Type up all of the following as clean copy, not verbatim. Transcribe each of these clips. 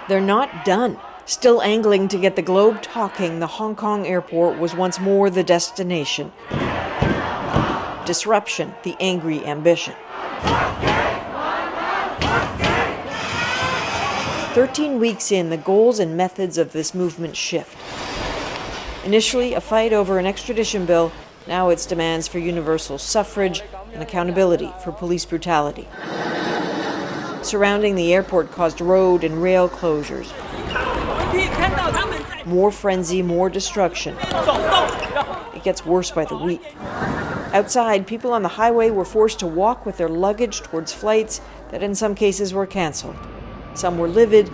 They're not done. Still angling to get the globe talking, the Hong Kong airport was once more the destination. Disruption, the angry ambition. 13 weeks in, the goals and methods of this movement shift. Initially, a fight over an extradition bill. Now it's demands for universal suffrage and accountability for police brutality. Surrounding the airport caused road and rail closures. More frenzy, more destruction. It gets worse by the week. Outside, people on the highway were forced to walk with their luggage towards flights that in some cases were canceled. Some were livid,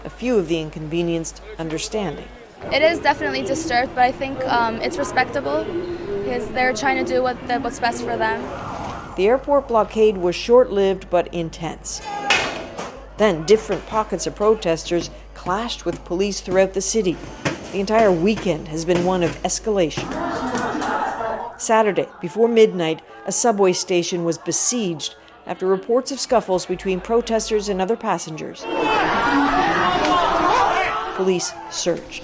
a few of the inconvenienced understanding. It is definitely disturbed, but I think it's respectable because they're trying to do what's best for them. The airport blockade was short-lived but intense. Then different pockets of protesters clashed with police throughout the city. The entire weekend has been one of escalation. Saturday, before midnight, a subway station was besieged after reports of scuffles between protesters and other passengers. Police surged.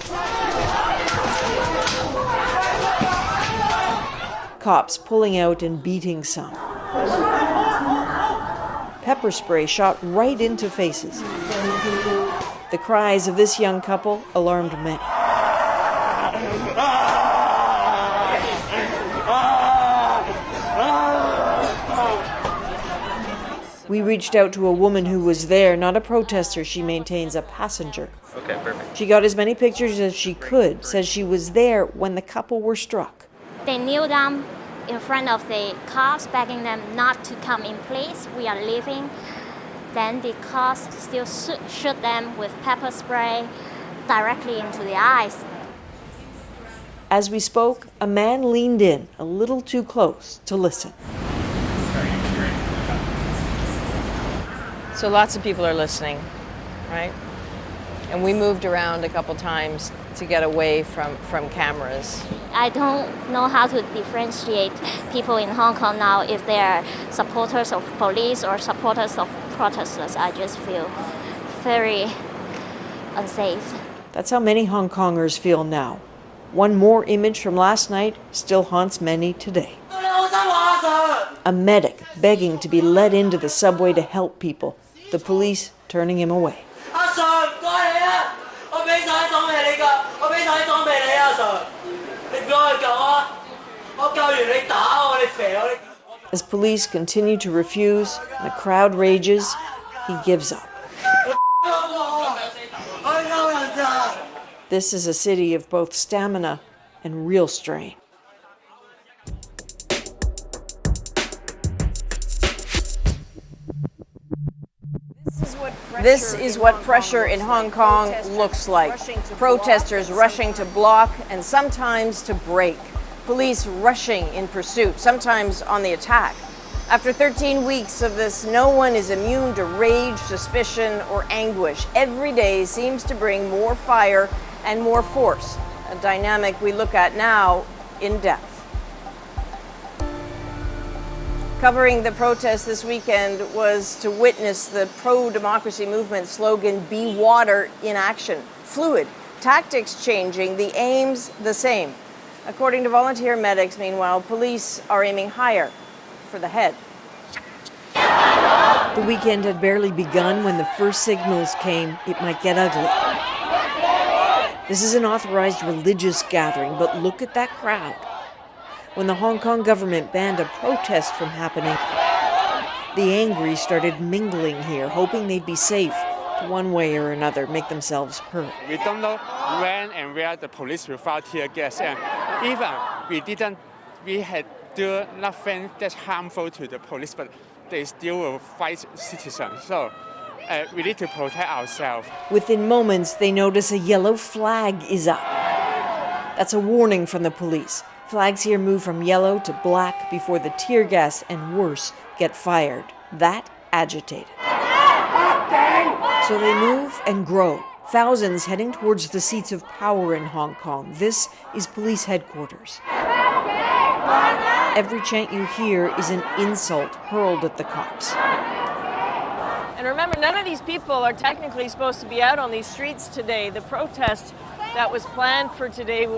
Cops pulling out and beating some. Pepper spray shot right into faces. The cries of this young couple alarmed many. We reached out to a woman who was there, not a protester, she maintains, a passenger. Okay, perfect. She got as many pictures as she could, says she was there when the couple were struck. They kneel down in front of the cops, begging them not to come in, please. We are leaving. Then the cops still shoot them with pepper spray directly into the eyes. As we spoke, a man leaned in a little too close to listen. So lots of people are listening, right? And we moved around a couple times to get away from cameras. I don't know how to differentiate people in Hong Kong now if they're supporters of police or supporters of protesters. I just feel very unsafe. That's how many Hong Kongers feel now. One more image from last night still haunts many today. A medic begging to be let into the subway to help people. The police turning him away. As police continue to refuse and the crowd rages, he gives up. This is a city of both stamina and real strain. This is what pressure in Hong Kong looks like. Protesters rushing to block and sometimes to break. Police rushing in pursuit, sometimes on the attack. After 13 weeks of this, no one is immune to rage, suspicion, or anguish. Every day seems to bring more fire and more force, a dynamic we look at now in depth. Covering the protest this weekend was to witness the pro-democracy movement slogan, "Be water in action." Fluid, tactics changing, the aims the same. According to volunteer medics, meanwhile, police are aiming higher for the head. The weekend had barely begun when the first signals came it might get ugly. This is an authorized religious gathering, but look at that crowd. When the Hong Kong government banned a protest from happening, the angry started mingling here, hoping they'd be safe to one way or another make themselves heard. We don't know when and where the police will fire tear gas, and even we had do nothing that's harmful to the police, but they still will fight citizens. So we need to protect ourselves. Within moments, they notice a yellow flag is up. That's a warning from the police. Flags here move from yellow to black before the tear gas and worse get fired. That agitated. So they move and grow. Thousands heading towards the seats of power in Hong Kong. This is police headquarters. Every chant you hear is an insult hurled at the cops. And remember, none of these people are technically supposed to be out on these streets today. The protest that was planned for today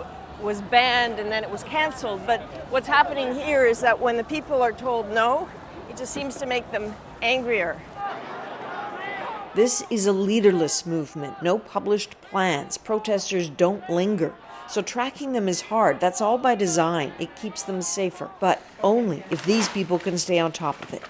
was banned and then it was canceled. But what's happening here is that when the people are told no, it just seems to make them angrier. This is a leaderless movement, no published plans. Protesters don't linger. So tracking them is hard. That's all by design. It keeps them safer, but only if these people can stay on top of it.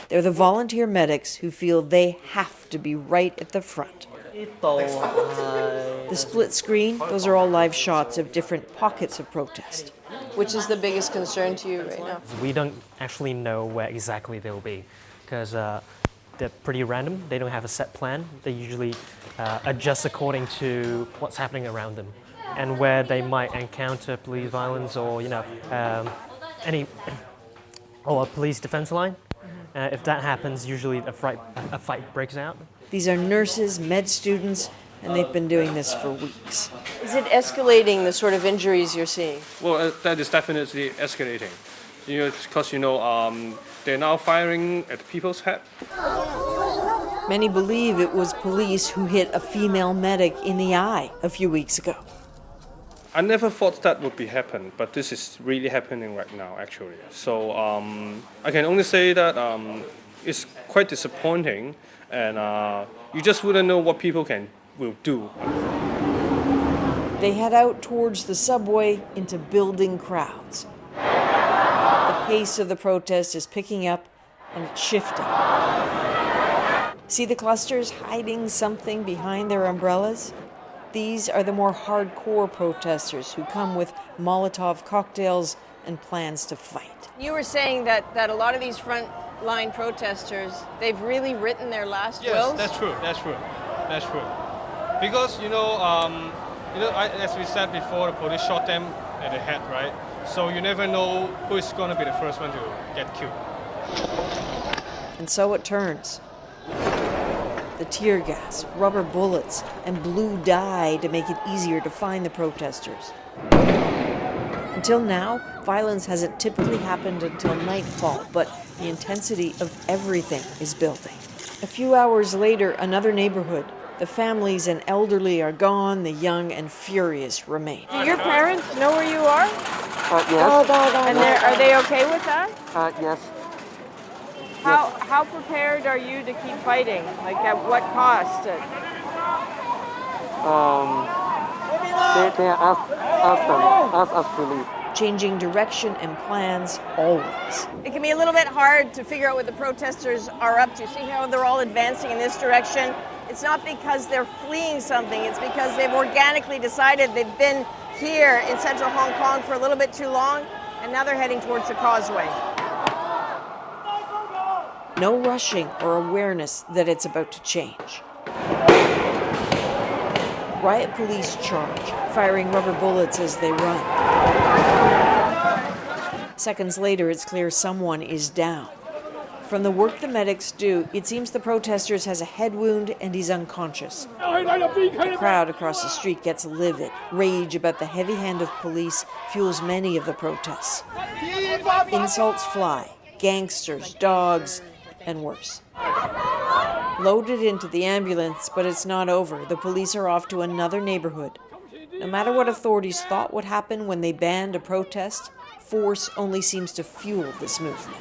They're the volunteer medics who feel they have to be right at the front. The split screen, those are all live shots of different pockets of protest. Which is the biggest concern to you right now? We don't actually know where exactly they will be because they're pretty random. They don't have a set plan. They usually adjust according to what's happening around them and where they might encounter police violence or or a police defense line. If that happens, usually a fight breaks out. These are nurses, med students, and they've been doing this for weeks. Is it escalating, the sort of injuries you're seeing? Well, that is definitely escalating. Because they're now firing at people's head. Many believe it was police who hit a female medic in the eye a few weeks ago. I never thought that would be happen, but this is really happening right now, actually. So I can only say that it's quite disappointing, and you just wouldn't know what people will do. They head out towards the subway into building crowds. The pace of the protest is picking up and it's shifting. See the clusters hiding something behind their umbrellas? These are the more hardcore protesters who come with Molotov cocktails and plans to fight. You were saying that a lot of these front-line protesters, they've really written their last wills? Yes, that's true. Because, as we said before, the police shot them at the head, right? So you never know who is going to be the first one to get killed. And so it turns. The tear gas, rubber bullets, and blue dye to make it easier to find the protesters. Until now, violence hasn't typically happened until nightfall, but the intensity of everything is building. A few hours later, another neighborhood. The families and elderly are gone, the young and furious remain. Do your parents know where you are? Yes. And are they okay with that? Yes. How prepared are you to keep fighting? Like at what cost? They ask us to leave. Changing direction and plans always. It can be a little bit hard to figure out what the protesters are up to. See how they're all advancing in this direction? It's not because they're fleeing something, it's because they've organically decided they've been here in central Hong Kong for a little bit too long, and now they're heading towards the causeway. No rushing or awareness that it's about to change. Riot police charge, firing rubber bullets as they run. Seconds later, it's clear someone is down. From the work the medics do, it seems the protesters has a head wound and he's unconscious. The crowd across the street gets livid. Rage about the heavy hand of police fuels many of the protests. Insults fly. Gangsters, dogs, and worse. Loaded into the ambulance, but it's not over. The police are off to another neighborhood. No matter what authorities thought would happen when they banned a protest, force only seems to fuel this movement.